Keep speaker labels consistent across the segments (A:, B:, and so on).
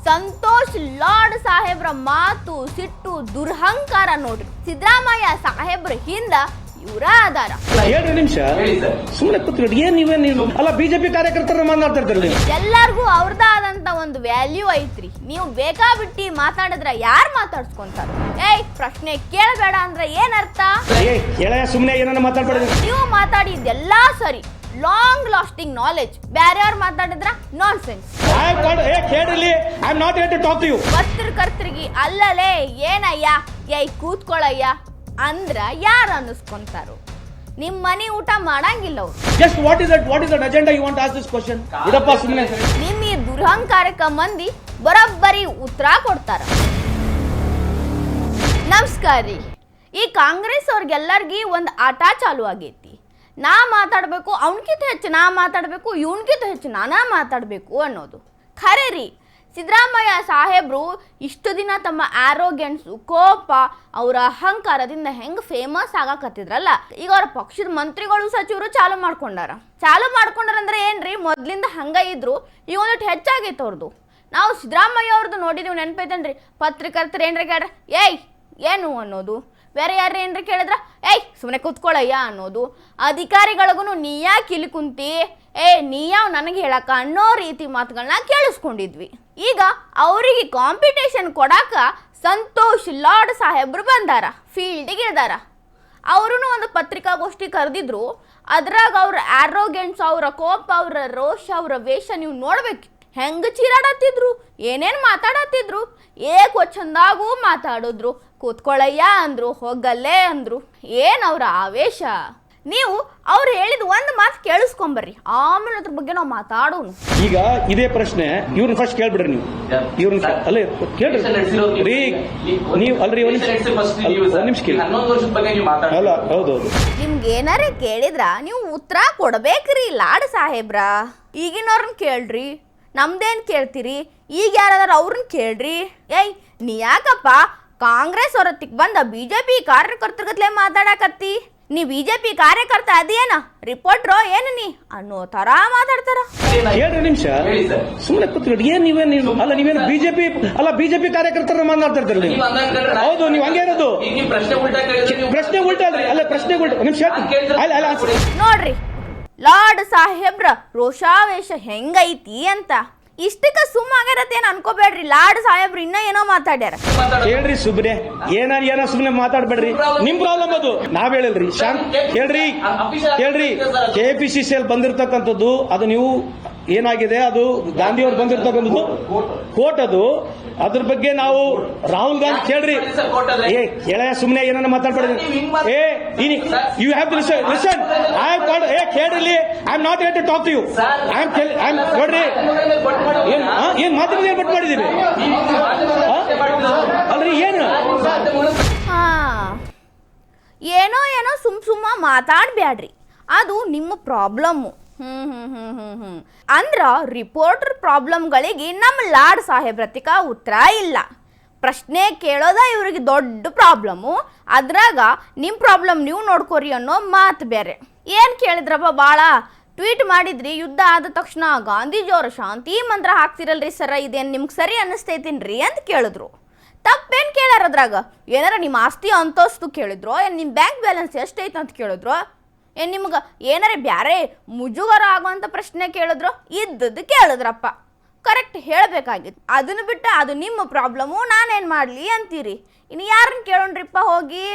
A: ಸಂತೋಷ್ ಲಾಡ್ ಸಾಹೇಬ್ರ ಮಾತು ಸಿಟ್ಟು ದುರ್ಹಂಕಾರ ನೋಡ್ರಿ. ಸಿದ್ದರಾಮಯ್ಯ ಸಾಹೇಬ್ರ ಹಿಂದ ಇವರ ಆಧಾರ.
B: 2 ನಿಮಿಷ ಸುಮ್ಮನೆ ಕೂತ್ಕೊಳ್ಳಿ. ಏನ್ ನೀವೇನು ಅಲ್ಲ ಬಿಜೆಪಿ ಕಾರ್ಯಕರ್ತರ ಮಾತಾಡ್ತಿರ್ತೀರಿ.
A: ಎಲ್ಲಾರ್ಗು ಅವ್ರದ ಆದಂತ ಒಂದು ವ್ಯಾಲ್ಯೂ ಐತ್ರಿ. ನೀವು ಬೇಕಾಬಿಟ್ಟಿ ಮಾತಾಡಿದ್ರ ಯಾರು ಮಾತಾಡ್ಸ್ಕೊಂತಾರ? ಪ್ರಶ್ನೆ ಕೇಳಬೇಡ ಅಂದ್ರೆ ಏನ್ ಅರ್ಥ?
B: ಸುಮ್ಮನೆ ಏನನ್ನ ಮಾತಾಡ್ಬೇಡ.
A: ನೀವು ಮಾತಾಡಿದ್ದೆಲ್ಲಾ ಸರಿ, ಲಾಂಗ್ ಲಾಸ್ಟಿಂಗ್ ನಾಲೆಜ್. ಬ್ಯಾರೆಯವ್ರು ಮಾತಾಡಿದ್ರ ನಾನ್ ಸೆನ್ಸ್. ಪತ್ರಕರ್ತರಿಗೆ ಅಲ್ಲಲೇ ಏನಯ್ಯ ಕೂತ್ಕೊಳ್ಳಯ್ಯ ಅಂದ್ರ ಯಾರು ಅನ್ನಿಸ್ಕೊಂತಾರು? ನಿಮ್ ಮನಿ ಊಟ ಮಾಡಂಗಿಲ್ಲ ಅವ್ರು.
B: Just what is that agenda you want to ask this question? ಇದಪ್ಪ ಸುಮ್ಮನೆ
A: ನಿಮ್ ಈ ದುರಹಂಕಾರಕ್ಕ ಮಂದಿ ಬರೋಬ್ಬರಿ ಉತ್ತರ ಕೊಡ್ತಾರ. ನಮಸ್ಕಾರ ರೀ. ಈ ಕಾಂಗ್ರೆಸ್ ಅವ್ರಿಗೆಲ್ಲರಿಗೂ ಒಂದು ಆಟ ಚಾಲು ಆಗೈತಿ. ನಾ ಮಾತಾಡಬೇಕು, ಅವನ್ಕಿಂತ ಹೆಚ್ಚು ನಾ ಮಾತಾಡಬೇಕು, ಇವನ್ಕಿಂತ ಹೆಚ್ಚು ನಾನಾ ಮಾತಾಡಬೇಕು ಅನ್ನೋದು. ಖರೆ ರೀ, ಸಿದ್ದರಾಮಯ್ಯ ಸಾಹೇಬ್ರು ಇಷ್ಟು ದಿನ ತಮ್ಮ ಆರೋಗ್ಯನ್ಸು, ಕೋಪ, ಅವರ ಅಹಂಕಾರದಿಂದ ಹೆಂಗೆ ಫೇಮಸ್ ಆಗಾಕತ್ತಿದ್ರಲ್ಲ, ಈಗ ಅವ್ರ ಪಕ್ಷದ ಮಂತ್ರಿಗಳು ಸಚಿವರು ಚಾಲು ಮಾಡ್ಕೊಂಡಾರಂದ್ರೆ ಏನ್ರಿ, ಮೊದ್ಲಿಂದ ಹಂಗ ಇದ್ರು. ಈಗ ಒಂದಿಟ್ಟು ಹೆಚ್ಚಾಗೈತೆ ಅವ್ರದ್ದು. ನಾವು ಸಿದ್ದರಾಮಯ್ಯ ಅವ್ರದ್ದು ನೋಡಿದೀವಿ, ನೆನಪೈತೇನ್ರಿ? ಪತ್ರಕರ್ತರು ಏನ್ರ ಕೇಳ್ರ ಏನು ಅನ್ನೋದು, ಬೇರೆ ಯಾರು ಏನ್ರ ಕೇಳಿದ್ರ ಸುಮ್ಮನೆ ಕೂತ್ಕೊಳ್ಳಯ್ಯ ಅನ್ನೋದು. ಅಧಿಕಾರಿಗಳಿಗೂ ನೀಯಾಕೆ ಇಲ್ಲಿ ಕುಂತಿ, ನೀಯಾವ್ ನನಗೆ ಹೇಳಕ್ಕ ಅನ್ನೋ ರೀತಿ ಮಾತುಗಳನ್ನ ಕೇಳಿಸ್ಕೊಂಡಿದ್ವಿ. ಈಗ ಅವರಿಗೆ ಕಾಂಪಿಟೇಷನ್ ಕೊಡಾಕ ಸಂತೋಷ್ ಲಾಡ್ ಸಾಹೇಬ್ರು ಬಂದಾರ, ಫೀಲ್ಡಿಗೆ ಇಳ್ದಾರ. ಅವರು ಒಂದು ಪತ್ರಿಕಾಗೋಷ್ಠಿ ಕರೆದಿದ್ರು. ಅದ್ರಾಗ ಅವ್ರ ಆರೋಗ್ಯನ್ಸ್, ಅವರ ಕೋಪ, ಅವರ ರೋಷ, ಅವರ ವೇಷ ನೀವು ನೋಡ್ಬೇಕು. ಹೆಂಗೆ ಚೀರಾಡತ್ತಿದ್ರು, ಏನೇನು ಮಾತಾಡತ್ತಿದ್ರು, ಚಂದಾಗೂ ಮಾತಾಡಿದ್ರು. ಕೂತ್ಕೊಳ್ಳಯ್ಯ ಅಂದ್ರು, ಹೋಗಲ್ಲೇ ಅಂದ್ರು. ಅವ್ರ ಆವೇಶ. ನೀವು ಅವ್ರು ಹೇಳಿದ ಒಂದು ಮಾತು ಕೇಳಿಸ್ಕೊಂಬರ್ರಿ, ಆಮೇಲೆ ಅದ್ರ ಬಗ್ಗೆ ನಾವು ಮಾತಾಡೋನು.
B: ಈಗ ಇದೇ ಪ್ರಶ್ನೆ ಇವ್ರನ್ನ ಫಸ್ಟ್ ಕೇಳ್ಬಿಡ್ರಿ. ನೀವು ಇವ್ರನ್ನ ಅಲ್ಲೇ ಕೇಳ್ರಿ ರೀ. ನೀವು ಅಲ್ರಿ ಒಂದ್ ನಿಮಿಷ ಕೇಳಿ. ಅಲ್ಲ ಹೌದೌದು,
A: ನಿಮ್ಗೆ ಏನಾರೇ ಕೇಳಿದ್ರ ನೀವು ಉತ್ತರ ಕೊಡ್ಬೇಕ್ರಿ ಲಾಡ್ ಸಾಹೇಬ್ರ. ಈಗಿನವ್ರನ್ನ ಕೇಳ್ರಿ, ನಮ್ದೇನ್ ಕೇಳ್ತೀರಿ? ಈಗ ಯಾರಾದ್ರೂ ಅವ್ರನ್ನ ಕೇಳ್ರಿ. ನೀ ಯಾಕಪ್ಪ ಕಾಂಗ್ರೆಸ್ ಹೊರತಿಗೆ ಬಂದ ಬಿಜೆಪಿ ಕಾರ್ಯಕರ್ತರ್ಗತ್ಲೆ ಮಾತಾಡಕತ್ತಿ? ನೀ ಬಿಜೆಪಿ ಕಾರ್ಯಕರ್ತ ಅದೇನ ರಿಪೋರ್ಟ್ರೋ ಏನು ನೀ ಅನ್ನೋ ತರ ಮಾತಾಡ್ತಾರ.
B: 2 ನಿಮಿಷ ಸುಮ್ಮನೆ ಕೂತ್ಕೊಳ್ಳಿ. ಏನ್ ನೀವೇನು ಅಲ್ಲ ನೀವೇನು ಬಿಜೆಪಿ ಕಾರ್ಯಕರ್ತರ ಮಾತಾಡ್ತಿರ್ತೀರಿ. ಹೌದು, ನೀವು ಹಂಗೆ ಇರೋದು. ಪ್ರಶ್ನೆ ಉಲ್ಟಾ ಅಲ್ರಿ? ಅಲ್ಲ ಪ್ರಶ್ನೆ ಉಲ್ಟಾ. ನಿಮಿಷ
A: ನೋಡ್ರಿ, ಲಾರ್ಡ್ ಸಾಹೇಬ್ರ ರೋಷಾವೇಶ ಹೆಂಗೈತಿ ಅಂತ. ಇಷ್ಟಕ್ಕ ಸುಮ್ಮಾಗಿರತ್ತೇನು ಅನ್ಕೋಬೇಡ್ರಿ. ಲಾರ್ಡ್ ಸಾಹೇಬ್ರು ಇನ್ನ ಏನೋ ಮಾತಾಡ್ಯಾರ.
B: ಹೇಳ್ರಿ ಸುಬ್ರೆ, ಏನೋ ಸುಮ್ನೆ ಮಾತಾಡ್ಬೇಡ್ರಿ. ನಿಮ್ ಪ್ರಾಬ್ಲಮ್ ಅದು, ನಾವ್ ಹೇಳಿಲ್ರಿ. ಹೇಳ್ರಿ KPCC ಬಂದಿರ್ತಕ್ಕಂಥದ್ದು ಅದು ನೀವು ಏನಾಗಿದೆ, ಅದು ಗಾಂಧಿ ಅವ್ರು ಬಂದಿರ್ತಕ್ಕಂಥದ್ದು ಕೋರ್ಟ್. ಅದು ಅದ್ರ ಬಗ್ಗೆ ನಾವು ರಾಹುಲ್ ಗಾಂಧಿ ಕೇಳ್ರಿ. ಸುಮ್ನೆ ಏನನ್ನ ಮಾತಾಡ್ಬೇಡ್ರಿ. You have to listen. I have called. ಕೇಳ್ರಿ, I am not here to talk to you. I am ನೋಡ್ರಿ, ಏನ್ ಮಾತಿನ ಬಟ್ ಮಾಡಿದೀವಿ ಅಲ್ರಿ?
A: ಏನೋ ಸುಮ್ಮ ಮಾತಾಡ್ಬ್ಯಾಡ್ರಿ. ಅದು ನಿಮ್ಮ ಪ್ರಾಬ್ಲಮ್ಮು. ಅಂದ್ರ ರಿಪೋರ್ಟರ್ ಪ್ರಾಬ್ಲಮ್ಗಳಿಗೆ ನಮ್ಮ ಲಾಡ್ ಸಾಹೇಬ್ರತಿಕ ಉತ್ತರ ಇಲ್ಲ. ಪ್ರಶ್ನೆ ಕೇಳೋದ ಇವ್ರಿಗೆ ದೊಡ್ಡ ಪ್ರಾಬ್ಲಮ್ಮು. ಅದ್ರಾಗ ನಿಮ್ಮ ಪ್ರಾಬ್ಲಮ್ ನೀವು ನೋಡ್ಕೋರಿ ಅನ್ನೋ ಮಾತು ಬೇರೆ. ಏನು ಕೇಳಿದ್ರಪ್ಪ ಭಾಳ ಟ್ವೀಟ್ ಮಾಡಿದ್ರಿ, ಯುದ್ಧ ಆದ ತಕ್ಷಣ ಗಾಂಧೀಜಿಯವ್ರ ಶಾಂತಿ ಮಂತ್ರ ಹಾಕ್ತಿರಲ್ರಿ ಸರ, ಇದೇನು ನಿಮ್ಗೆ ಸರಿ ಅನ್ನಿಸ್ತೈತಿನ್ರಿ ಅಂತ ಕೇಳಿದ್ರು. ತಪ್ಪೇನು ಕೇಳ್ಯಾರ ಅದ್ರಾಗ? ಏನಾರ ನಿಮ್ಮ ಆಸ್ತಿ ಅಂತಸ್ತು ಕೇಳಿದ್ರು, ಏನು ನಿಮ್ಮ ಬ್ಯಾಂಕ್ ಬ್ಯಾಲೆನ್ಸ್ ಎಷ್ಟೈತೆ ಅಂತ ಕೇಳಿದ್ರು, ಏನು ನಿಮ್ಗೆ ಏನಾರ ಬ್ಯಾರೆ ಮುಜುಗರ ಆಗುವಂಥ ಪ್ರಶ್ನೆ ಕೇಳಿದ್ರು? ಇದ್ದದ್ದು ಕೇಳಿದ್ರಪ್ಪ. ಕರೆಕ್ಟ್ ಹೇಳಬೇಕಾಗಿತ್ತು. ಅದನ್ನು ಬಿಟ್ಟು ಅದು ನಿಮ್ಮ ಪ್ರಾಬ್ಲಮ್ಮು, ನಾನೇನು ಮಾಡಲಿ ಅಂತೀರಿ. ಇನ್ನು ಯಾರನ್ನ ಕೇಳೋಣ್ರಿಪ್ಪ?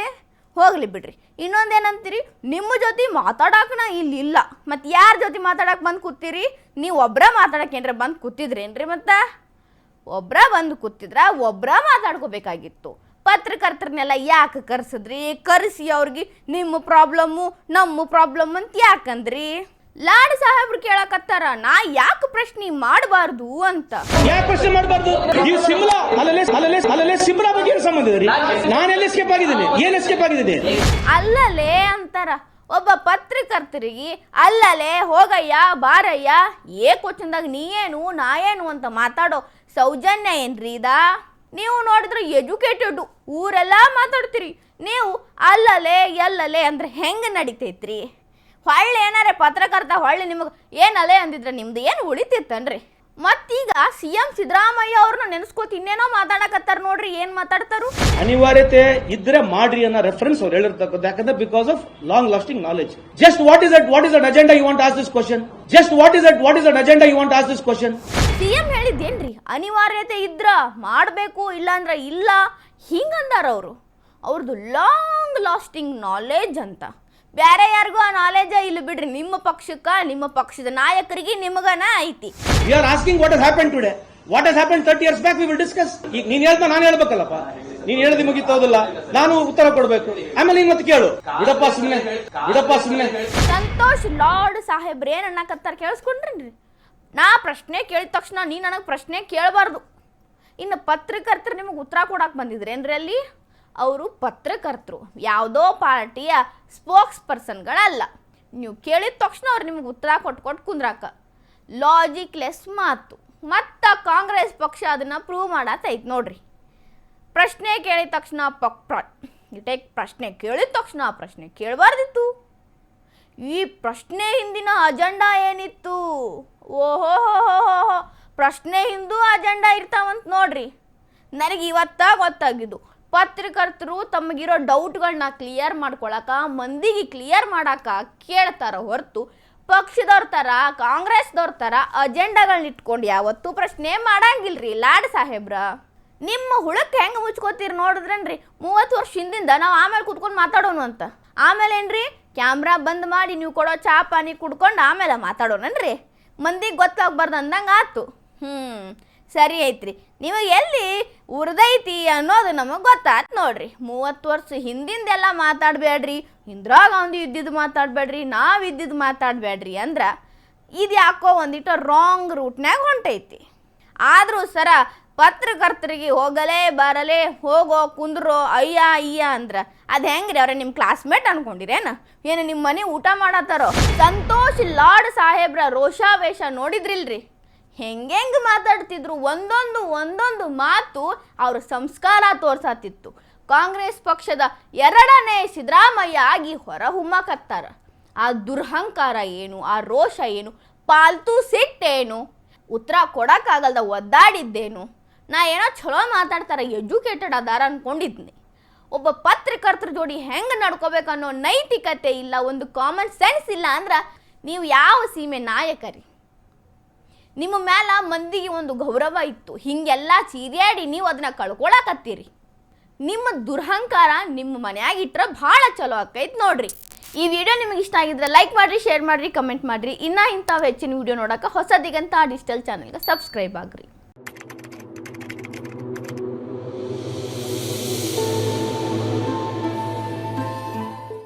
A: ಹೋಗಲಿ ಬಿಡ್ರಿ. ಇನ್ನೊಂದೇನಂತೀರಿ, ನಿಮ್ಮ ಜೊತೆ ಮಾತಾಡಕ್ಕೆ ನಾ ಇಲ್ಲ. ಮತ್ತು ಯಾರ ಜೊತೆ ಮಾತಾಡಕ್ಕೆ ಬಂದು ಕೂತೀರಿ? ನೀವು ಒಬ್ಬರ ಮಾತಾಡಕ್ಕೆ ಏನ್ರ ಬಂದು ಕೂತಿದ್ರೇನ್ರಿ? ಮತ್ತು ಒಬ್ಬರ ಬಂದು ಕೂತಿದ್ರ ಒಬ್ಬರ ಮಾತಾಡ್ಕೋಬೇಕಾಗಿತ್ತು. ಪತ್ರಕರ್ತರನ್ನೆಲ್ಲ ಯಾಕೆ ಕರೆಸಿದ್ರಿ? ಕರೆಸಿ ಅವ್ರಿಗೆ ನಿಮ್ಮ ಪ್ರಾಬ್ಲಮ್ಮು ನಮ್ಮ ಪ್ರಾಬ್ಲಮ್ ಅಂತ ಯಾಕಂದ್ರಿ? ಲಾಡ್ ಸಾಹೇಬ್ರು ಕೇಳಕತ್ತಾರ, ನಾ ಯಾಕೆ ಪ್ರಶ್ನೆ ಮಾಡಬಾರ್ದು ಅಂತ.
B: ಯಾಕೆ ಪ್ರಶ್ನೆ ಮಾಡಬಾರ್ದು? ನೀವು ಸಿಮ್ಲಾ ಬಗ್ಗೆ ಸಂಬಂಧ ಇದೆ. ನಾನೆಲ್ಲ ಎಸ್ಕೇಪ್ ಆಗಿದ್ದೀನಿ? ಏನು ಎಸ್ಕೇಪ್ ಆಗಿದೆ?
A: ಅಲ್ಲಲೇ ಅಂತಾರ ಒಬ್ಬ ಪತ್ರಕರ್ತರಿಗೆ. ಅಲ್ಲಲೇ ಹೋಗಯ್ಯ ಬಾರಯ್ಯ ಕ್ವಶನ್ದಾಗ ನೀ ಏನು ನಾ ಏನು ಅಂತ ಮಾತಾಡೋ ಸೌಜನ್ಯ ಏನ್ರಿ ಇದ? ನೀವು ನೋಡಿದ್ರೆ ಎಜುಕೇಟೆಡ್ ಊರೆಲ್ಲ ಮಾತಾಡ್ತೀರಿ. ನೀವು ಅಲ್ಲಲೇ ಎಲ್ಲಲೇ ಅಂದ್ರೆ ಹೆಂಗೆ ನಡಿತೈತ್ರಿ? ಹೊಳ್ಳಿ ಏನಾರೇ ಪತ್ರಕರ್ತ ಹೊಳ್ಳಿ ನಿಮಗೆ ಏನಲ್ಲೇ ಅಂದಿದ್ರೆ ನಿಮ್ದು ಏನು ಉಳಿತಿತ್ತನ್ರಿ? ಮತ್ತೀಗ CM ಸಿದ್ದರಾಮಯ್ಯ ಅವ್ರನ್ನ ನೆನೆಸ್ಕೋತ ಇನ್ನೇನೋ ಮಾತಾಡಕತ್ತಾರ ನೋಡ್ರಿ, ಏನ್ ಮಾತಾಡ್ತಾರು?
B: ಅನಿವಾರ್ಯತೆ ಇದ್ರೆ ಮಾಡ್ರಿ ಅನ್ನೋ ರೆಫರೆನ್ಸ್ ಅವ್ರು ಹೇಳಿರ್ತಕ್ಕದ್ದು. ಯಾಕಂದ್ರೆ because of long lasting knowledge. Just what is that agenda you want as this question? Just what is that agenda you want as this question?
A: CM ಹೇಳಿದ್ದೇನ್ರಿ, ಅನಿವಾರ್ಯತೆ ಇದ್ರ ಮಾಡ್ಬೇಕು, ಇಲ್ಲ ಅಂದ್ರ ಇಲ್ಲ, ಹಿಂಗಂದಾರ ಅವರು. ಅವ್ರದ್ದು ಲಾಂಗ್ ಲಾಸ್ಟಿಂಗ್ ನಾಲೆಜ್ ಅಂತ. ಬೇರೆ ಯಾರಿಗೂ ಆ ನಾಲೆಜ್ ಇಲ್ಲ ಬಿಡ್ರಿ, ನಿಮ್ಮ ಪಕ್ಷಕ್ಕ, ನಿಮ್ಮ ಪಕ್ಷದ ನಾಯಕರಿಗೆ, ನಿಮಗನ ಐತಿ.
B: We are asking what has happen today. What has happen 30 years back we will discuss. ಈಗ ನೀನ್ ಹೇಳ್ತಾ ನಾನು ಹೇಳ್ಬೇಕಲ್ಲಪ್ಪ, ನೀನ್ ಹೇಳದಿ ಮುಗಿತೋದಿಲ್ಲ, ನಾನು ಉತ್ತರ ಕೊಡ್ಬೇಕು. ಆಮೇಲೆ ನೀನ್ ಮತ್ತೆ ಕೇಳು. ಬಿಡಪ್ಪ ಸುಮ್ಮನೆ.
A: ಸಂತೋಷ್ ಲಾರ್ಡ್ ಸಾಹೇಬ್ರ ಏನ್ ಅನ್ನಕತ್ತಾರ ಕೇಳಿಸ್ಕೊಂಡ್ರಿ? ನಾ ಪ್ರಶ್ನೆ ಕೇಳಿದ ತಕ್ಷಣ ನೀ ನನಗೆ ಪ್ರಶ್ನೆ ಕೇಳಬಾರ್ದು. ಇನ್ನು ಪತ್ರಕರ್ತರು ನಿಮಗೆ ಉತ್ತರ ಕೊಡಕ್ಕೆ ಬಂದಿದ್ರೇನ್ರಿ ಅಲ್ಲಿ? ಅವರು ಪತ್ರಕರ್ತರು, ಯಾವುದೋ ಪಾರ್ಟಿಯ ಸ್ಪೋಕ್ಸ್ ಪರ್ಸನ್ಗಳಲ್ಲ. ನೀವು ಕೇಳಿದ ತಕ್ಷಣ ಅವ್ರು ನಿಮಗೆ ಉತ್ತರ ಕೊಟ್ಟು ಕುಂದ್ರಾಕ. ಲಾಜಿಕ್ಲೆಸ್ ಮಾತು. ಮತ್ತು ಕಾಂಗ್ರೆಸ್ ಪಕ್ಷ ಅದನ್ನು ಪ್ರೂವ್ ಮಾಡತ್ತೈತೆ ನೋಡ್ರಿ. ಪ್ರಶ್ನೆ ಕೇಳಿದ ತಕ್ಷಣ ಪ್ರಶ್ನೆ ಕೇಳಿದ ತಕ್ಷಣ ಪ್ರಶ್ನೆ ಕೇಳಬಾರ್ದಿತ್ತು. ಈ ಪ್ರಶ್ನೆ ಹಿಂದಿನ ಅಜೆಂಡಾ ಏನಿತ್ತು? ಓಹೋ, ಪ್ರಶ್ನೆ ಹಿಂದೂ ಅಜೆಂಡಾ ಇರ್ತಾವಂತ ನೋಡ್ರಿ. ನನಗೆ ಇವತ್ತ ಗೊತ್ತಾಗಿದ್ದು, ಪತ್ರಕರ್ತರು ತಮಗಿರೋ ಡೌಟ್ಗಳನ್ನ ಕ್ಲಿಯರ್ ಮಾಡ್ಕೊಳಕ, ಮಂದಿಗೆ ಕ್ಲಿಯರ್ ಮಾಡಾಕ ಕೇಳ್ತಾರ ಹೊರತು ಪಕ್ಷದವ್ರ ಥರ, ಕಾಂಗ್ರೆಸ್ದವ್ರ ಥರ ಅಜೆಂಡಾಗಳನ್ನ ಇಟ್ಕೊಂಡು ಯಾವತ್ತೂ ಪ್ರಶ್ನೆ ಮಾಡಂಗಿಲ್ರಿ ಲಾಡ್ ಸಾಹೇಬ್ರ. ನಿಮ್ಮ ಹುಳಕ್ಕೆ ಹೆಂಗೆ ಮುಚ್ಕೋತೀರಿ ನೋಡಿದ್ರೇನ್ರಿ? 30 ವರ್ಷ ಹಿಂದಿಂದ ನಾವು ಆಮೇಲೆ ಕೂತ್ಕೊಂಡು ಮಾತಾಡೋಣ ಅಂತ. ಆಮೇಲೆ ಏನ್ರಿ, ಕ್ಯಾಮ್ರಾ ಬಂದ್ ಮಾಡಿ ನೀವು ಕೊಡೋ ಚಾ ಪಾನಿ ಕುಡ್ಕೊಂಡು ಆಮೇಲೆ ಮಾತಾಡೋಣನ್ರಿ. ಮಂದಿಗೆ ಗೊತ್ತಾಗ್ಬಾರ್ದು ಅಂದಂಗೆ ಆಯ್ತು. ಸರಿ ಐತ್ರಿ, ನಿಮಗೆ ಎಲ್ಲಿ ಉರ್ದೈತಿ ಅನ್ನೋದು ನಮಗೆ ಗೊತ್ತಾಯ್ತು ನೋಡ್ರಿ. 30 ವರ್ಷ ಹಿಂದಿಂದೆಲ್ಲ ಮಾತಾಡಬೇಡ್ರಿ, ಇಂದಿರಾ ಗಾಂಧಿ ಇದ್ದಿದ್ದು ಮಾತಾಡಬೇಡ್ರಿ, ನಾವು ಇದ್ದಿದ್ದು ಮಾತಾಡಬೇಡ್ರಿ ಅಂದ್ರೆ ಇದು ಯಾಕೋ ಒಂದಿಟ್ಟು ರಾಂಗ್ ರೂಟ್ನಾಗ ಹೊಂಟೈತಿ. ಆದರೂ ಸರ ಪತ್ರಕರ್ತರಿಗೆ ಹೋಗಲೇ ಬರಲೇ, ಹೋಗೋ ಕುಂದ್ರೋ ಅಯ್ಯ ಅಂದ್ರೆ ಅದು ಹೆಂಗ್ರಿ? ಅವ್ರೆ ನಿಮ್ಮ ಕ್ಲಾಸ್ಮೇಟ್ ಅನ್ಕೊಂಡಿರೇನು? ಏನು ನಿಮ್ಮ ಮನೆ ಊಟ ಮಾಡತ್ತಾರೋ? ಸಂತೋಷ್ ಲಾಡ್ ಸಾಹೇಬ್ರ ರೋಷಾವೇಶ ನೋಡಿದ್ರಿಲ್ರಿ? ಹೆಂಗೆ ಮಾತಾಡ್ತಿದ್ರು, ಒಂದೊಂದು ಮಾತು ಅವ್ರ ಸಂಸ್ಕಾರ ತೋರ್ಸತ್ತಿತ್ತು. ಕಾಂಗ್ರೆಸ್ ಪಕ್ಷದ 2ನೇ ಸಿದ್ದರಾಮಯ್ಯ ಆಗಿ ಹೊರಹೊಮ್ಮಕತ್ತಾರ. ಆ ದುರ್ಹಂಕಾರ ಏನು, ಆ ರೋಷ ಏನು, ಪಾಲ್ತು ಸಿಟ್ಟೇನು, ಉತ್ತರ ಕೊಡೋಕ್ಕಾಗಲ್ದ ಒದ್ದಾಡಿದ್ದೇನು? ನಾ ಏನೋ ಚಲೋ ಮಾತಾಡ್ತಾರೆ, ಎಜುಕೇಟೆಡ್ ಅದಾರ ಅನ್ಕೊಂಡಿದ್ನಿ. ಒಬ್ಬ ಪತ್ರಕರ್ತರ ಜೋಡಿ ಹೆಂಗೆ ನಡ್ಕೋಬೇಕನ್ನೋ ನೈತಿಕತೆ ಇಲ್ಲ, ಒಂದು ಕಾಮನ್ ಸೆನ್ಸ್ ಇಲ್ಲ ಅಂದ್ರೆ ನೀವು ಯಾವ ಸೀಮೆ ನಾಯಕರಿ? ನಿಮ್ಮ ಮೇಲೆ ಮಂದಿಗೆ ಒಂದು ಗೌರವ ಇತ್ತು, ಹೀಗೆಲ್ಲ ಚೀರ್ಯಾಡಿ ನೀವು ಅದನ್ನ ಕಳ್ಕೊಳಕತ್ತೀರಿ. ನಿಮ್ಮ ದುರ್ಹಂಕಾರ ನಿಮ್ಮ ಮನ್ಯಾಗ ಇಟ್ರೆ ಭಾಳ ಚಲೋ ಆಕೈತೆ ನೋಡ್ರಿ. ಈ ವಿಡಿಯೋ ನಿಮಗೆ ಇಷ್ಟ ಆಗಿದ್ರೆ ಲೈಕ್ ಮಾಡಿರಿ, ಶೇರ್ ಮಾಡಿರಿ, ಕಮೆಂಟ್ ಮಾಡಿರಿ. ಇನ್ನೂ ಇಂಥವು ಹೆಚ್ಚಿನ ವಿಡಿಯೋ ನೋಡೋಕೆ ಹೊಸ ದಿಗಂತ ಡಿಜಿಟಲ್ ಚಾನಲ್ಗೆ ಸಬ್ಸ್ಕ್ರೈಬ್ ಆಗ್ರಿ.